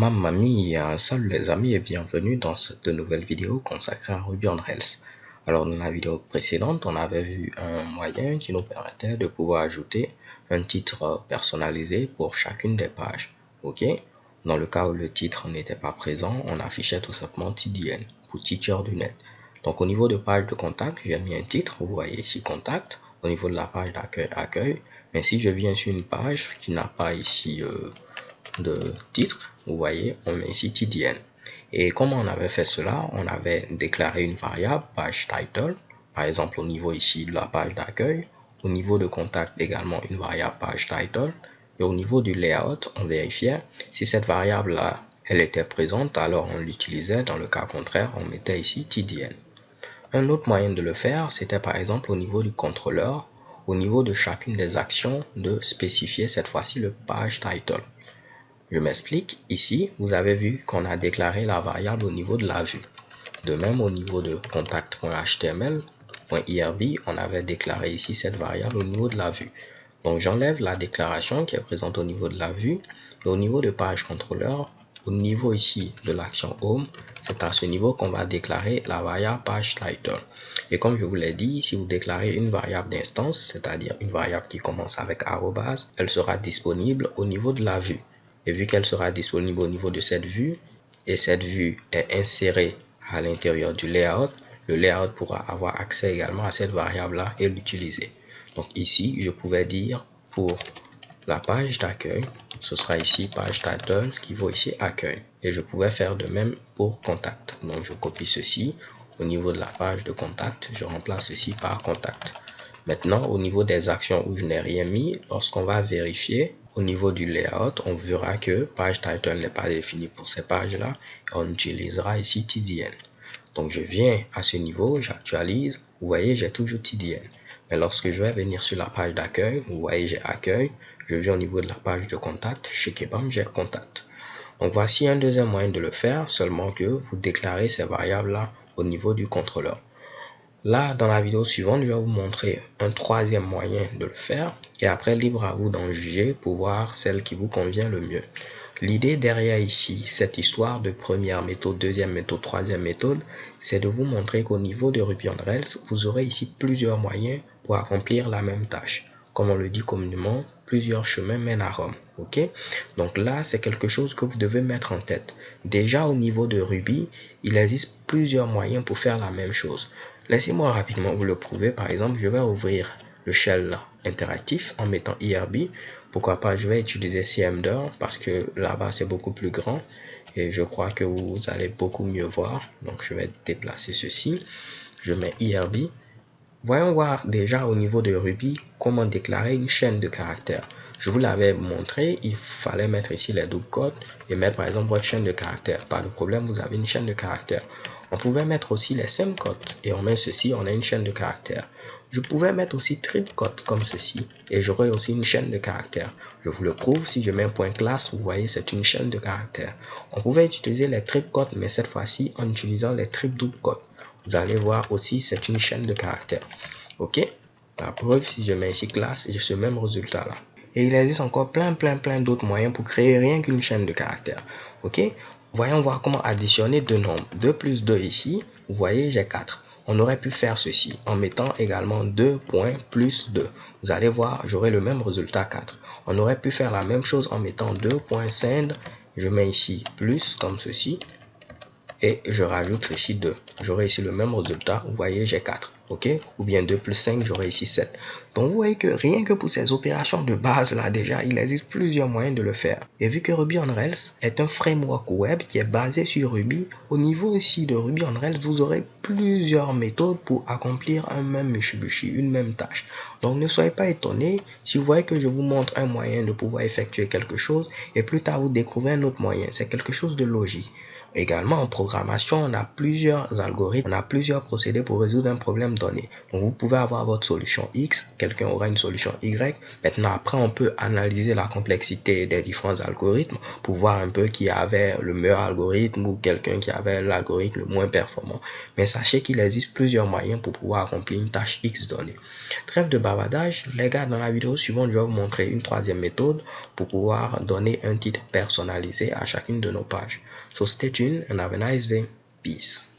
Mamma mia, salut les amis et bienvenue dans cette nouvelle vidéo consacrée à Ruby on Rails. Alors dans la vidéo précédente, on avait vu un moyen qui nous permettait de pouvoir ajouter un titre personnalisé pour chacune des pages. Ok? Dans le cas où le titre n'était pas présent, on affichait tout simplement TDN pour Teacher du Net. Donc au niveau de page de contact, j'ai mis un titre, vous voyez ici contact. Au niveau de la page d'accueil, accueil. Mais si je viens sur une page qui n'a pas ici de titre, vous voyez, on met ici TDN. Et comment on avait fait cela? On avait déclaré une variable page title, par exemple au niveau ici de la page d'accueil, au niveau de contact également une variable page title, et au niveau du layout, on vérifiait si cette variable là elle était présente, alors on l'utilisait, dans le cas contraire, on mettait ici TDN. Un autre moyen de le faire, c'était par exemple au niveau du contrôleur, au niveau de chacune des actions, de spécifier cette fois-ci le page title. Je m'explique, ici, vous avez vu qu'on a déclaré la variable au niveau de la vue. De même, au niveau de contact.html.irb, on avait déclaré ici cette variable au niveau de la vue. Donc, j'enlève la déclaration qui est présente au niveau de la vue. Et au niveau de page contrôleur, au niveau ici de l'action home, c'est à ce niveau qu'on va déclarer la variable page title. Et comme je vous l'ai dit, si vous déclarez une variable d'instance, c'est-à-dire une variable qui commence avec arrobase, elle sera disponible au niveau de la vue. Et vu qu'elle sera disponible au niveau de cette vue, et cette vue est insérée à l'intérieur du layout, le layout pourra avoir accès également à cette variable-là et l'utiliser. Donc ici, je pouvais dire pour la page d'accueil, ce sera ici page title qui vaut ici accueil. Et je pouvais faire de même pour contact. Donc je copie ceci. Au niveau de la page de contact, je remplace ceci par contact. Maintenant, au niveau des actions où je n'ai rien mis, lorsqu'on va vérifier, au niveau du layout, on verra que page title n'est pas défini pour ces pages-là. On utilisera ici TDN. Donc, je viens à ce niveau, j'actualise. Vous voyez, j'ai toujours TDN. Mais lorsque je vais venir sur la page d'accueil, vous voyez, j'ai accueil. Je viens au niveau de la page de contact. Chez Kebam, j'ai contact. Donc, voici un deuxième moyen de le faire, seulement que vous déclarez ces variables-là au niveau du contrôleur. Là, dans la vidéo suivante, je vais vous montrer un troisième moyen de le faire et après, libre à vous d'en juger pour voir celle qui vous convient le mieux. L'idée derrière ici, cette histoire de première méthode, deuxième méthode, troisième méthode, c'est de vous montrer qu'au niveau de Ruby on Rails, vous aurez ici plusieurs moyens pour accomplir la même tâche. Comme on le dit communément, plusieurs chemins mènent à Rome. Ok? Donc là, c'est quelque chose que vous devez mettre en tête. Déjà au niveau de Ruby, il existe plusieurs moyens pour faire la même chose. Laissez-moi rapidement vous le prouver. Par exemple, je vais ouvrir le shell interactif en mettant IRB. Pourquoi pas, je vais utiliser CMDOR parce que là-bas, c'est beaucoup plus grand et je crois que vous allez beaucoup mieux voir. Donc, je vais déplacer ceci. Je mets IRB. Voyons voir déjà au niveau de Ruby comment déclarer une chaîne de caractères. Je vous l'avais montré, il fallait mettre ici les doubles cotes et mettre par exemple votre chaîne de caractères. Pas de problème, vous avez une chaîne de caractères. On pouvait mettre aussi les same cotes et on met ceci, on a une chaîne de caractères. Je pouvais mettre aussi triple cotes comme ceci et j'aurai aussi une chaîne de caractères. Je vous le prouve, si je mets un point classe, vous voyez c'est une chaîne de caractères. On pouvait utiliser les triple cotes mais cette fois-ci en utilisant les triple double cotes. Vous allez voir aussi, c'est une chaîne de caractères. Ok? La preuve, si je mets ici classe, j'ai ce même résultat là. Et il existe encore plein d'autres moyens pour créer rien qu'une chaîne de caractères. Ok? Voyons voir comment additionner deux nombres. 2 plus 2 ici, vous voyez, j'ai 4. On aurait pu faire ceci en mettant également 2 points plus 2. Vous allez voir, j'aurai le même résultat 4. On aurait pu faire la même chose en mettant 2 points send. Je mets ici plus comme ceci. Et je rajoute ici 2. J'aurai ici le même résultat. Vous voyez, j'ai 4. Ok? Ou bien 2 plus 5, j'aurai ici 7. Donc, vous voyez que rien que pour ces opérations de base là, déjà, il existe plusieurs moyens de le faire. Et vu que Ruby on Rails est un framework web qui est basé sur Ruby, au niveau ici de Ruby on Rails, vous aurez plusieurs méthodes pour accomplir un même Mitsubishi, une même tâche. Donc, ne soyez pas étonnés si vous voyez que je vous montre un moyen de pouvoir effectuer quelque chose et plus tard vous découvrez un autre moyen. C'est quelque chose de logique. Également, en programmation, on a plusieurs algorithmes, on a plusieurs procédés pour résoudre un problème donné. Donc, vous pouvez avoir votre solution X, quelqu'un aura une solution Y. Maintenant, après, on peut analyser la complexité des différents algorithmes pour voir un peu qui avait le meilleur algorithme ou quelqu'un qui avait l'algorithme le moins performant. Mais sachez qu'il existe plusieurs moyens pour pouvoir accomplir une tâche X donnée. Trêve de bavardage, les gars, dans la vidéo suivante, je vais vous montrer une troisième méthode pour pouvoir donner un titre personnalisé à chacune de nos pages. So stay tuned and have a nice day. Peace.